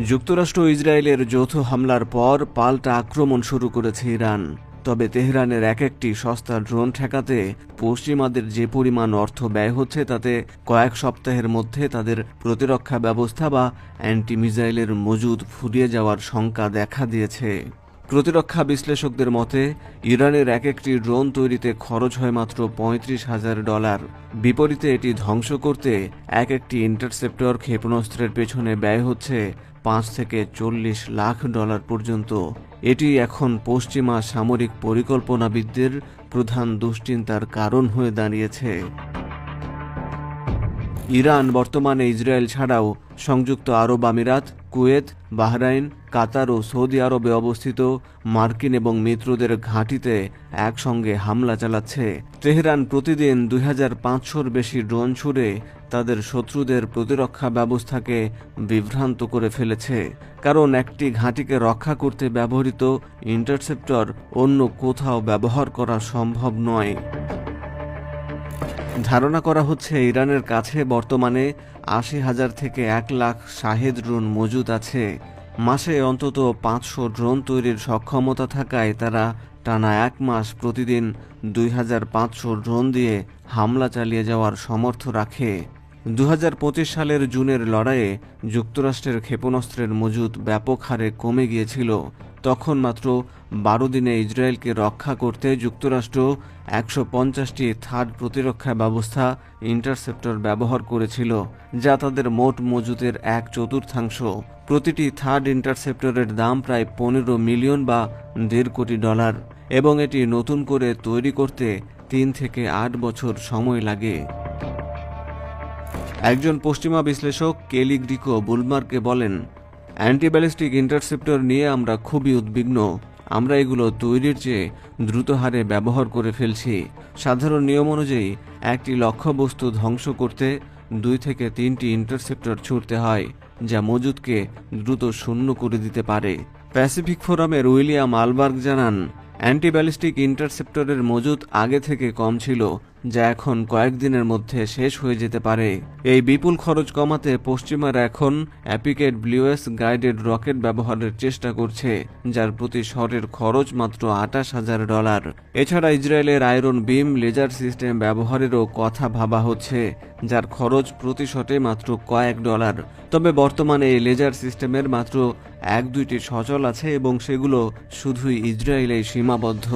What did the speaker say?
যুক্তরাষ্ট্র ও ইসরায়েলের যৌথ হামলার পর পাল্টা আক্রমণ শুরু করেছে ইরান। তবে তেহরানের এক একটি সস্তা ড্রোন ঠেকাতে পশ্চিমাদের যে পরিমাণ অর্থ ব্যয় হচ্ছে তাতে কয়েক সপ্তাহের মধ্যে তাদের প্রতিরক্ষা ব্যবস্থা বা অ্যান্টি মিসাইলের মজুদ ফুরিয়ে যাওয়ার শঙ্কা দেখা দিয়েছে। প্রতিরক্ষা বিশ্লেষকদের মতে ইরানের এক একটি ড্রোন তৈরিতে খরচ হয় মাত্র $35,000। বিপরীতে এটি ধ্বংস করতে এক একটি ইন্টারসেপ্টর ক্ষেপণাস্ত্রের পেছনে ব্যয় হচ্ছে $5 থেকে $40 লাখ পর্যন্ত। এটি এখন পশ্চিমা সামরিক পরিকল্পনাবিদদের প্রধান দুশ্চিন্তার কারণ হয়ে দাঁড়িয়েছে। ইরান বর্তমানে ইসরায়েল ছাড়াও সংযুক্ত আরব আমিরাত, কুয়েত, বাহরাইন, কাতার ও সৌদি আরবে অবস্থিত মার্কিন এবং মিত্রদের ঘাঁটিতে একসঙ্গে হামলা চালাচ্ছে। তেহরান প্রতিদিন 2500-র বেশি ড্রোন ছুড়ে তাদের শত্রুদের প্রতিরক্ষা ব্যবস্থাকে বিভ্রান্ত করে ফেলেছে, কারণ একটি ঘাঁটিকে রক্ষা করতে ব্যবহৃত ইন্টারসেপ্টর অন্য কোথাও ব্যবহার করা সম্ভব নয়। ধারণা করা হচ্ছে ইরানের কাছে বর্তমানে 80,000 থেকে 1 লাখ শাহেদ ড্রোন মজুদ আছে। মাসে অন্তত 500 ড্রোন তৈরির সক্ষমতা থাকায় তারা টানা 1 মাস প্রতিদিন 2500 ড্রোন দিয়ে হামলা চালিয়ে যাওয়ার সামর্থ্য রাখে। 2025 সালের জুনের লড়াইয়ে যুক্তরাষ্ট্রের ক্ষেপণাস্ত্রের মজুদ ব্যাপক হারে কমে গিয়েছিল। তখন মাত্র 12 দিনে ইসরায়েলকে রক্ষা করতে যুক্তরাষ্ট্র 150টি থার্ড প্রতিরক্ষা ব্যবস্থা ইন্টারসেপ্টর ব্যবহার করেছিল, যা তাদের মোট মজুদের 1/4। প্রতিটি থার্ড ইন্টারসেপ্টরের দাম প্রায় $15 মিলিয়ন বা $1.5 কোটি, এবং এটি নতুন করে তৈরি করতে 3 থেকে 8 বছর সময় লাগে। একজন পশ্চিমা বিশ্লেষক কেলি গ্রিকো বুলমার্কে বলেন, অ্যান্টিব্যালিস্টিক ইন্টারসেপ্টর নিয়ে আমরা খুবই উদ্বিগ্ন। আমরা এগুলো তৈরির চেয়ে দ্রুত হারে ব্যবহার করে ফেলছি। সাধারণ নিয়ম অনুযায়ী একটি লক্ষ্যবস্তু ধ্বংস করতে 2 থেকে 3টি ইন্টারসেপ্টর ছুড়তে হয়, যা মজুদকে দ্রুত শূন্য করে দিতে পারে। প্যাসিফিক ফোরামের উইলিয়াম আলবার্গ জানান, অ্যান্টিব্যালিস্টিক ইন্টারসেপ্টরের মজুদ আগে থেকে কম ছিল, যা এখন কয়েকদিনের মধ্যে শেষ হয়ে যেতে পারে। এই বিপুল খরচ কমাতে পশ্চিমারা এখন অ্যাপিকেট ব্লিউএস গাইডেড রকেট ব্যবহারের চেষ্টা করছে, যার প্রতি শটের খরচ মাত্র $28,000। এছাড়া ইসরায়েলের আয়রন বিম লেজার সিস্টেম ব্যবহারেরও কথা ভাবা হচ্ছে, যার খরচ প্রতি শটে মাত্র কয়েক ডলার। তবে বর্তমানে এই লেজার সিস্টেমের মাত্র 1-2টি সচল আছে এবং সেগুলো শুধুই ইসরায়েলেই সীমাবদ্ধ।